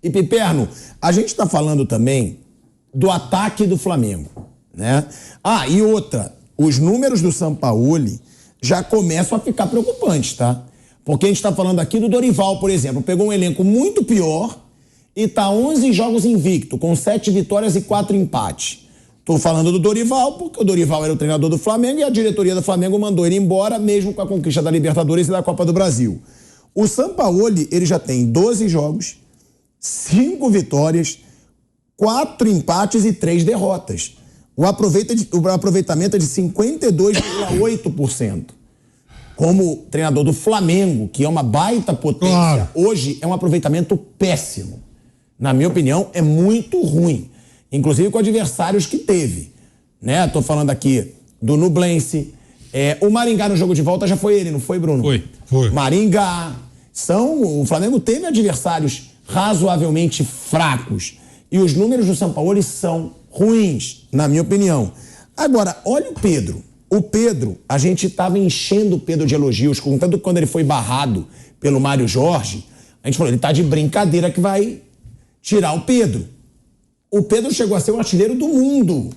E Piperno, a gente está falando também do ataque do Flamengo, né? E outra, os números do Sampaoli já começam a ficar preocupantes, tá? Porque a gente está falando aqui do Dorival, por exemplo, pegou um elenco muito pior e tá 11 jogos invicto, com 7 vitórias e 4 empates. Tô falando do Dorival, porque o Dorival era o treinador do Flamengo e a diretoria do Flamengo mandou ele embora, mesmo com a conquista da Libertadores e da Copa do Brasil. O Sampaoli, ele já tem 12 jogos, 5 vitórias, 4 empates e 3 derrotas. O aproveitamento é de 52,8%. Como treinador do Flamengo, que é uma baita potência, hoje é um aproveitamento péssimo. Na minha opinião, é muito ruim. Inclusive com adversários que teve. Né? Tô falando aqui do Nublense. O Maringá no jogo de volta já foi ele, não foi, Bruno? Foi. Maringá. O Flamengo teve adversários razoavelmente fracos. E os números do Sampaoli são ruins, na minha opinião. Agora, olha o Pedro. O Pedro, a gente estava enchendo o Pedro de elogios, tanto que quando ele foi barrado pelo Mário Jorge, a gente falou, ele tá de brincadeira que vai tirar o Pedro. O Pedro chegou a ser o artilheiro do mundo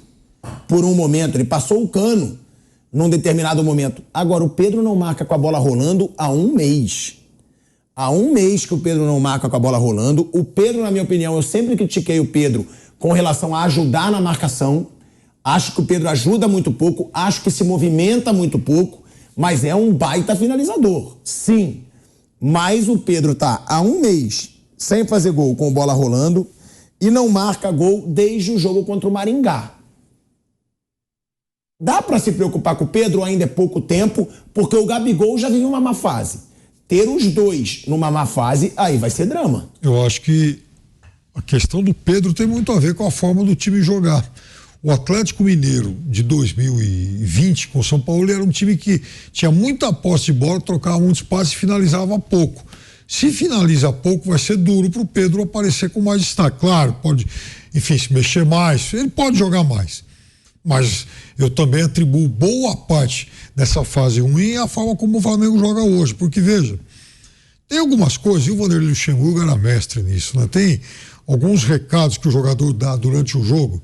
por um momento, ele passou o cano num determinado momento. Agora, o Pedro não marca com a bola rolando há um mês. Há um mês que o Pedro não marca com a bola rolando. O Pedro, na minha opinião, eu sempre critiquei o Pedro com relação a ajudar na marcação. Acho que o Pedro ajuda muito pouco, acho que se movimenta muito pouco, mas é um baita finalizador, sim. Mas o Pedro tá há um mês sem fazer gol com bola rolando e não marca gol desde o jogo contra o Maringá. Dá pra se preocupar com o Pedro, ainda é pouco tempo, porque o Gabigol já vive uma má fase. Ter os dois numa má fase, aí vai ser drama. Eu acho que a questão do Pedro tem muito a ver com a forma do time jogar. O Atlético Mineiro de 2020 com o São Paulo era um time que tinha muita posse de bola, trocava muito espaço e finalizava pouco. Se finaliza pouco, vai ser duro para o Pedro aparecer com mais destaque. Claro, pode, enfim, se mexer mais, ele pode jogar mais. Mas eu também atribuo boa parte dessa fase ruim à forma como o Flamengo joga hoje. Porque, veja, tem algumas coisas, e o Vanderlei Luxemburgo era mestre nisso, né? Tem alguns recados que o jogador dá durante o jogo,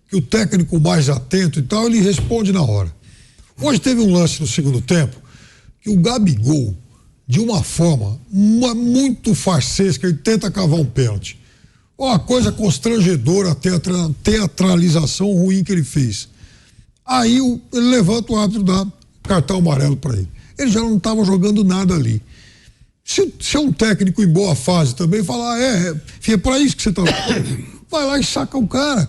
que o técnico mais atento e tal, ele responde na hora. Hoje teve um lance no segundo tempo que o Gabigol, de uma forma muito farsesca, ele tenta cavar um pênalti. Uma coisa constrangedora, a teatralização ruim que ele fez. Aí ele levanta o árbitro, dá cartão amarelo para ele. Ele já não estava jogando nada ali. Se é um técnico em boa fase também, falar, é para isso que você está... Vai lá e saca o cara.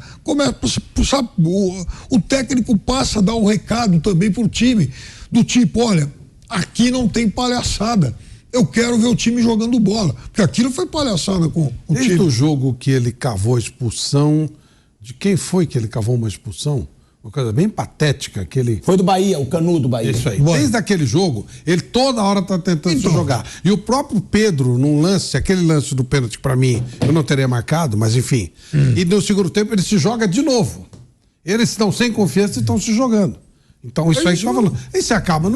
O técnico passa a dar um recado também pro time, do tipo, olha, aqui não tem palhaçada. Eu quero ver o time jogando bola. Porque aquilo foi palhaçada com o time. Desde o jogo que ele cavou a expulsão, de quem foi que ele cavou uma expulsão? Uma coisa bem patética que ele... Foi do Bahia, o Canu do Bahia. Isso aí. Desde aquele jogo, ele toda hora tá tentando se jogar. E o próprio Pedro, num lance, aquele lance do pênalti pra mim, eu não teria marcado, mas enfim. E no segundo tempo ele se joga de novo. Eles estão sem confiança e estão se jogando. Então isso aí que tá falando. Aí você acaba,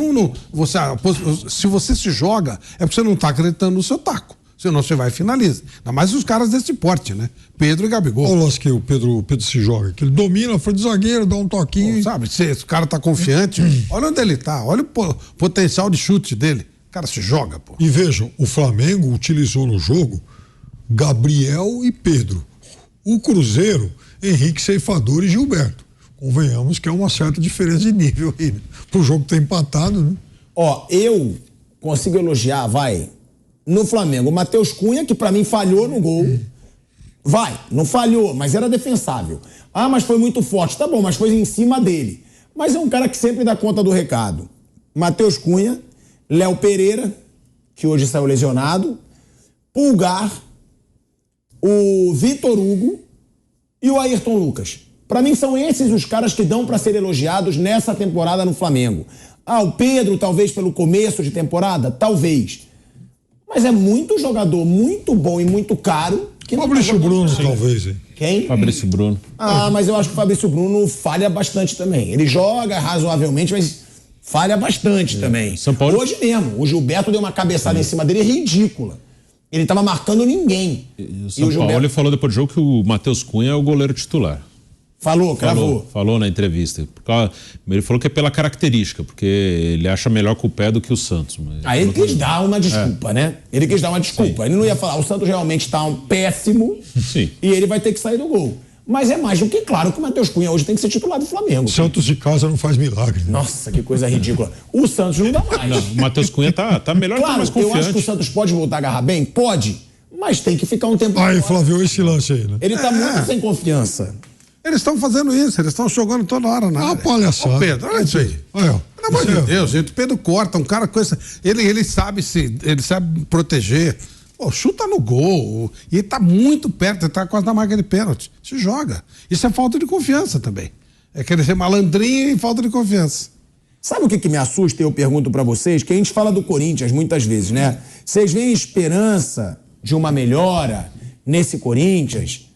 se você se joga, é porque você não tá acreditando no seu taco. Senão você vai e finaliza. Ainda mais os caras desse porte, né? Pedro e Gabigol. Olha o lance que o Pedro se joga, que ele domina, foi de zagueiro, dá um toquinho. Sabe, se o cara tá confiante, olha onde ele tá, olha o potencial de chute dele. O cara se joga, pô. E vejam, o Flamengo utilizou no jogo Gabriel e Pedro. O Cruzeiro, Henrique Ceifador e Gilberto. Convenhamos que é uma certa diferença de nível aí, né? Pro jogo ter empatado, né? Eu consigo elogiar, no Flamengo, o Matheus Cunha, que pra mim falhou no gol. Não falhou, mas era defensável. Mas foi muito forte. Tá bom, mas foi em cima dele. Mas é um cara que sempre dá conta do recado. Matheus Cunha, Léo Pereira, que hoje saiu lesionado, Pulgar, o Vitor Hugo e o Ayrton Lucas. Pra mim são esses os caras que dão pra ser elogiados nessa temporada no Flamengo. O Pedro, talvez pelo começo de temporada, talvez. Mas é muito jogador, muito bom e muito caro. Fabrício Bruno, talvez, hein? Quem? Fabrício Bruno. Mas eu acho que o Fabrício Bruno falha bastante também. Ele joga razoavelmente, mas falha bastante também. São Paulo... Hoje mesmo, o Gilberto deu uma cabeçada em cima dele ridícula. Ele estava marcando ninguém. E o São Paulo falou depois do jogo que o Matheus Cunha é o goleiro titular. Cravou. Falou na entrevista. Ele falou que é pela característica, porque ele acha melhor com o pé do que o Santos. Aí ele quis dar uma desculpa, né? Ele quis dar uma desculpa. Sim. Ele não ia falar, o Santos realmente está péssimo. Sim. E ele vai ter que sair do gol. Mas é mais do que claro que o Matheus Cunha hoje tem que ser titular do Flamengo. Santos de casa não faz milagre. Né? Nossa, que coisa ridícula. O Santos não dá mais. Não, o Matheus Cunha tá melhor, claro, tá mais confiante. Eu acho que o Santos pode voltar a agarrar bem? Pode. Mas tem que ficar um tempo... Aí, Flávio, esse lance aí, né? Ele tá muito sem confiança. Eles estão fazendo isso, eles estão jogando toda hora na área. Palhaçada. Ô, Pedro, olha isso aí. Pelo amor de Deus, gente, o Pedro corta, um cara com essa... Ele sabe proteger. Pô, chuta no gol. E ele tá muito perto, ele tá quase na marca de pênalti. Se joga. Isso é falta de confiança também. É querer ser malandrinho e falta de confiança. Sabe o que me assusta? Eu pergunto pra vocês, que a gente fala do Corinthians muitas vezes, né? Vocês veem esperança de uma melhora nesse Corinthians?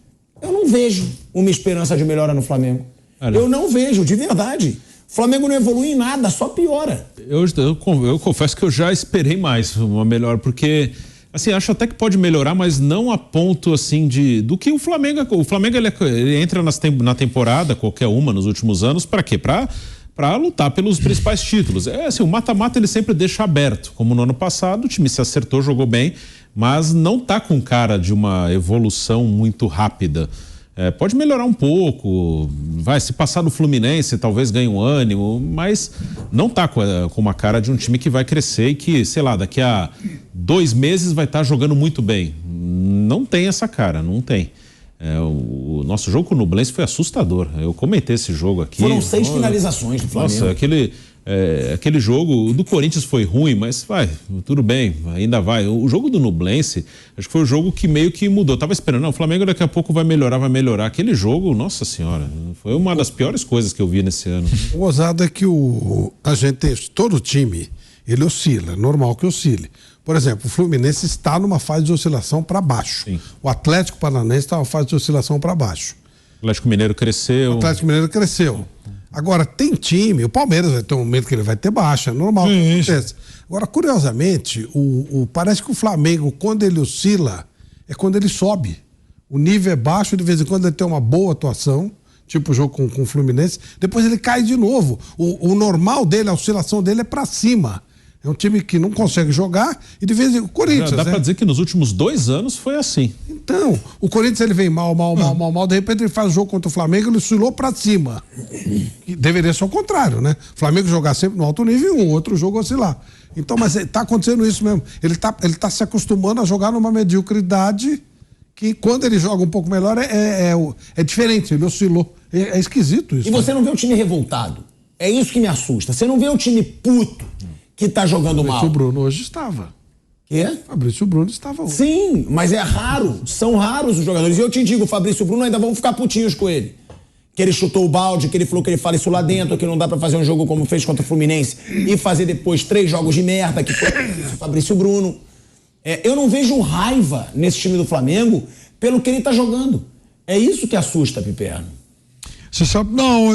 Eu não vejo uma esperança de melhora no Flamengo. Eu não vejo, de verdade. O Flamengo não evolui em nada, só piora. Eu confesso que eu já esperei mais uma melhora, porque... Assim, acho até que pode melhorar, mas não a ponto, assim, do que o Flamengo... O Flamengo, ele entra na temporada, qualquer uma, nos últimos anos, para quê? Para lutar pelos principais títulos. Assim, o mata-mata ele sempre deixa aberto. Como no ano passado, o time se acertou, jogou bem, mas não tá com cara de uma evolução muito rápida. Pode melhorar um pouco, se passar do Fluminense, talvez ganhe um ânimo, mas não tá com uma cara de um time que vai crescer e que, sei lá, daqui a 2 meses vai estar jogando muito bem. Não tem essa cara, não tem. O nosso jogo com o Nublense foi assustador. Eu comentei esse jogo aqui. Foram 6 finalizações do Flamengo. Nossa, aquele jogo do Corinthians foi ruim, mas tudo bem, ainda vai. O jogo do Nublense, acho que foi o jogo que meio que mudou. Eu tava esperando, não, o Flamengo daqui a pouco vai melhorar. Aquele jogo, nossa senhora, foi uma das piores coisas que eu vi nesse ano. O ousado é que todo time, ele oscila, é normal que oscile. Por exemplo, o Fluminense está numa fase de oscilação para baixo. Sim. O Atlético Paranaense está numa fase de oscilação para baixo. O Atlético Mineiro cresceu. Agora, tem time, o Palmeiras vai ter um momento que ele vai ter baixa, é normal. Agora, curiosamente, parece que o Flamengo, quando ele oscila, é quando ele sobe. O nível é baixo, de vez em quando ele tem uma boa atuação, tipo o jogo com o Fluminense, depois ele cai de novo. O normal dele, a oscilação dele é para cima. É um time que não consegue jogar e de vez em quando... Corinthians, dá pra dizer que nos últimos 2 anos foi assim. Então, o Corinthians ele vem mal, de repente ele faz o jogo contra o Flamengo, ele oscilou pra cima. E deveria ser o contrário, né? O Flamengo jogar sempre no alto nível e um outro jogo oscilar. Então, mas tá acontecendo isso mesmo. Ele tá se acostumando a jogar numa mediocridade que quando ele joga um pouco melhor é diferente, ele oscilou. É esquisito isso. E você não vê o time revoltado. É isso que me assusta. Você não vê o time puto que tá jogando mal. Fabrício Bruno hoje estava. Quê? Fabrício Bruno estava hoje. Sim, mas é raro. São raros os jogadores. E eu te digo, o Fabrício Bruno ainda vão ficar putinhos com ele. Que ele chutou o balde, que ele falou que ele fala isso lá dentro, que não dá pra fazer um jogo como fez contra o Fluminense e fazer depois 3 jogos de merda, que foi o Fabrício Bruno. Eu não vejo raiva nesse time do Flamengo pelo que ele tá jogando. É isso que assusta, Piperno. Você sabe, não,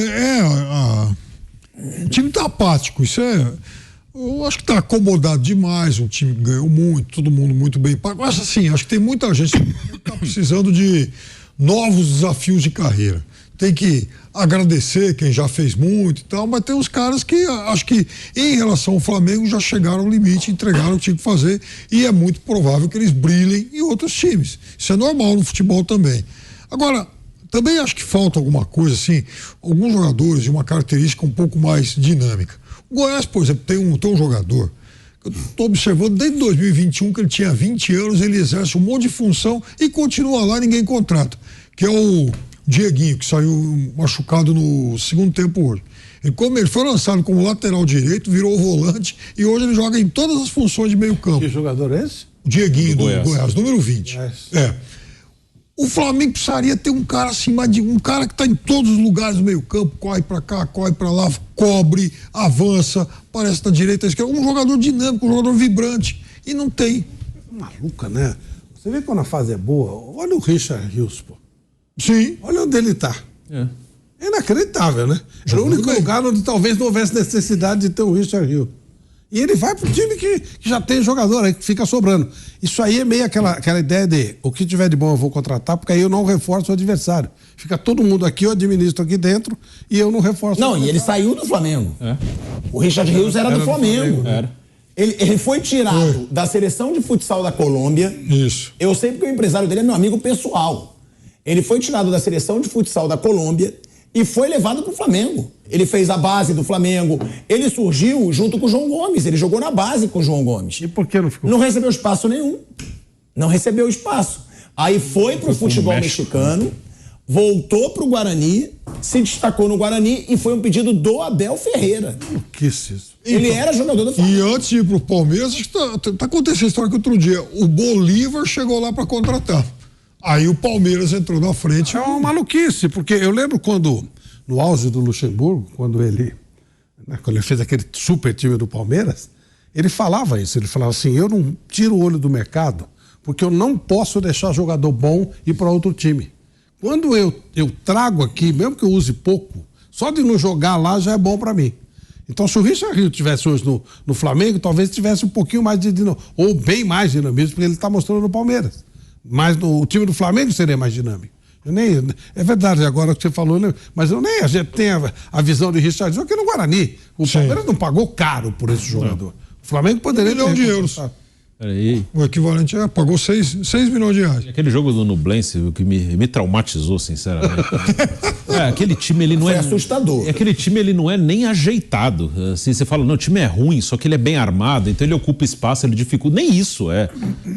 o time tá apático, isso eu acho que tá acomodado demais, o time ganhou muito, todo mundo muito bem pago. Mas assim, acho que tem muita gente que tá precisando de novos desafios de carreira. Tem que agradecer quem já fez muito e tal, mas tem uns caras que acho que em relação ao Flamengo já chegaram ao limite, entregaram o que tinha que fazer e é muito provável que eles brilhem em outros times. Isso é normal no futebol também. Agora, também acho que falta alguma coisa assim, alguns jogadores de uma característica um pouco mais dinâmica. O Goiás, por exemplo, tem um jogador que eu estou observando desde 2021, que ele tinha 20 anos, ele exerce um monte de função e continua lá, ninguém contrata, que é o Dieguinho, que saiu machucado no segundo tempo hoje. Ele foi lançado como lateral direito, virou volante e hoje ele joga em todas as funções de meio campo. Que jogador é esse? O Dieguinho do Goiás, número 20. O Flamengo precisaria ter um cara assim, um cara que está em todos os lugares do meio campo, corre para cá, corre para lá, cobre, avança, parece da direita à esquerda, um jogador dinâmico, um jogador vibrante, e não tem. Maluca, né? Você vê quando a fase é boa, olha o Richard Rios, pô. Sim. Olha onde ele tá. É inacreditável, né? Era o único lugar onde talvez não houvesse necessidade de ter o Richard Rios. E ele vai pro time que já tem jogador aí, que fica sobrando. Isso aí é meio aquela ideia de o que tiver de bom eu vou contratar, porque aí eu não reforço o adversário. Fica todo mundo aqui, eu administro aqui dentro e eu não reforço o adversário. E ele saiu do Flamengo. O Richard Rios era do Flamengo. Ele foi tirado da seleção de futsal da Colômbia. Isso. Eu sei porque o empresário dele é meu amigo pessoal. Ele foi tirado da seleção de futsal da Colômbia e foi levado pro Flamengo. Ele fez a base do Flamengo. Ele surgiu junto com o João Gomes. Ele jogou na base com o João Gomes. E por que não ficou? Não recebeu espaço nenhum. Não recebeu espaço. Aí foi pro futebol mexicano, voltou pro Guarani, se destacou no Guarani e foi um pedido do Abel Ferreira. Que isso? Ele era jogador do Flamengo. E antes de ir pro Palmeiras, tá acontecendo a história que outro dia o Bolívar chegou lá para contratar. Aí o Palmeiras entrou na frente. É uma maluquice, porque eu lembro quando, no auge do Luxemburgo, quando ele fez aquele super time do Palmeiras, ele falava isso, ele falava assim, eu não tiro o olho do mercado, porque eu não posso deixar jogador bom ir para outro time. Quando eu trago aqui, mesmo que eu use pouco, só de não jogar lá já é bom para mim. Então, se o Richard Rios tivesse hoje no Flamengo, talvez tivesse um pouquinho mais de dinamismo, ou bem mais dinamismo, porque ele está mostrando no Palmeiras. Mas o time do Flamengo seria mais dinâmico. É verdade, agora que você falou, mas a gente tem a visão de Richard Rios aqui no Guarani. O Palmeiras não pagou caro por esse jogador. O Flamengo poderia ter... €1 milhão de euros. Peraí. O equivalente pagou 6 milhões de reais. Aquele jogo do Nublense que me traumatizou, sinceramente. Aquele time ele não Foi assustador. Aquele time ele não é nem ajeitado. Assim, você fala, não, o time é ruim, só que ele é bem armado, então ele ocupa espaço, ele dificulta. Nem isso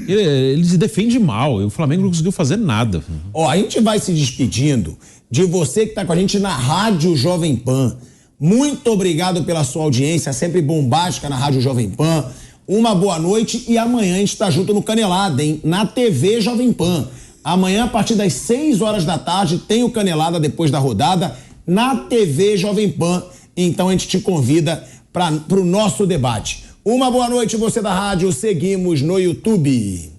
ele se defende mal. E o Flamengo não conseguiu fazer nada. A gente vai se despedindo de você que está com a gente na Rádio Jovem Pan. Muito obrigado pela sua audiência, sempre bombástica na Rádio Jovem Pan. Uma boa noite e amanhã a gente está junto no Canelada, hein? Na TV Jovem Pan. Amanhã, a partir das 6 horas da tarde, tem o Canelada depois da rodada na TV Jovem Pan. Então a gente te convida para o nosso debate. Uma boa noite, você da rádio. Seguimos no YouTube.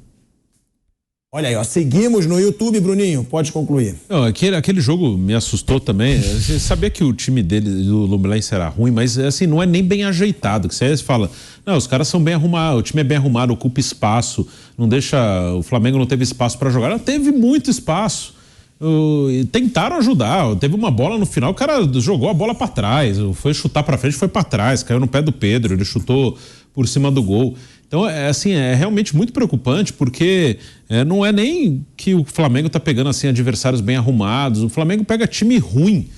Olha aí, seguimos no YouTube, Bruninho, pode concluir. Não, aquele jogo me assustou também. Você sabia que o time dele, do Lumblense, era ruim, mas assim, não é nem bem ajeitado. Que você fala, não, os caras são bem arrumados, o time é bem arrumado, ocupa espaço, não deixa, o Flamengo não teve espaço para jogar. Não, teve muito espaço. Tentaram ajudar, teve uma bola no final, o cara jogou a bola para trás, foi chutar para frente, foi para trás, caiu no pé do Pedro, ele chutou por cima do gol. Então, é realmente muito preocupante, porque não é nem que o Flamengo está pegando assim, adversários bem arrumados, o Flamengo pega time ruim,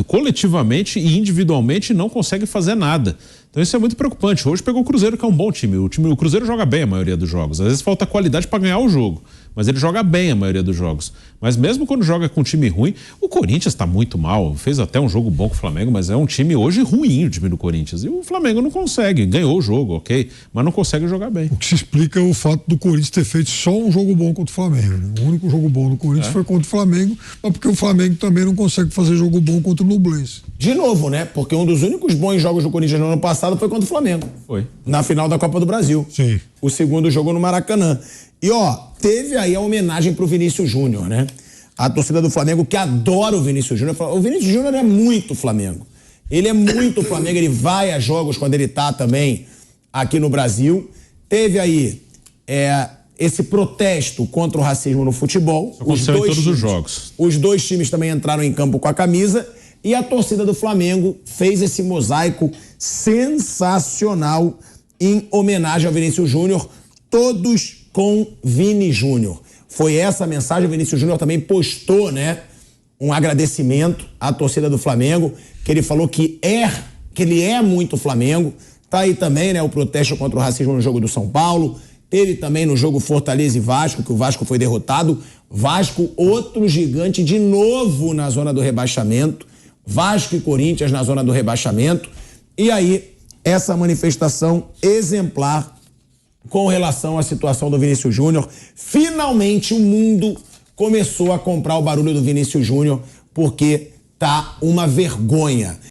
coletivamente e individualmente não consegue fazer nada. Então isso é muito preocupante. Hoje pegou o Cruzeiro, que é um bom time. O Cruzeiro joga bem a maioria dos jogos. Às vezes falta qualidade para ganhar o jogo, mas ele joga bem a maioria dos jogos. Mas mesmo quando joga com um time ruim, o Corinthians está muito mal. Fez até um jogo bom com o Flamengo, mas é um time hoje ruim, o time do Corinthians. E o Flamengo não consegue. Ganhou o jogo, ok, mas não consegue jogar bem. O que se explica é o fato do Corinthians ter feito só um jogo bom contra o Flamengo. Né? O único jogo bom do Corinthians foi contra o Flamengo, mas porque o Flamengo também não consegue fazer jogo bom contra o Nublense. De novo, né? Porque um dos únicos bons jogos do Corinthians no ano passado foi contra o Flamengo. Foi. Na final da Copa do Brasil. Sim. O segundo jogo no Maracanã. E teve aí a homenagem pro Vinícius Júnior, né? A torcida do Flamengo que adora o Vinícius Júnior. O Vinícius Júnior é muito Flamengo. Ele é muito Flamengo, ele vai a jogos quando ele tá também aqui no Brasil. Teve aí esse protesto contra o racismo no futebol. Aconteceu em todos os jogos. Os dois times também entraram em campo com a camisa. E a torcida do Flamengo fez esse mosaico sensacional em homenagem ao Vinícius Júnior, todos com Vini Júnior. Foi essa a mensagem. O Vinícius Júnior também postou, né, um agradecimento à torcida do Flamengo, que ele falou que ele é muito Flamengo. Tá aí também, né, o protesto contra o racismo no jogo do São Paulo. Teve também no jogo Fortaleza e Vasco, que o Vasco foi derrotado. Vasco, outro gigante, de novo na zona do rebaixamento. Vasco e Corinthians na zona do rebaixamento. E aí, essa manifestação exemplar com relação à situação do Vinícius Júnior. Finalmente o mundo começou a comprar o barulho do Vinícius Júnior, porque tá uma vergonha.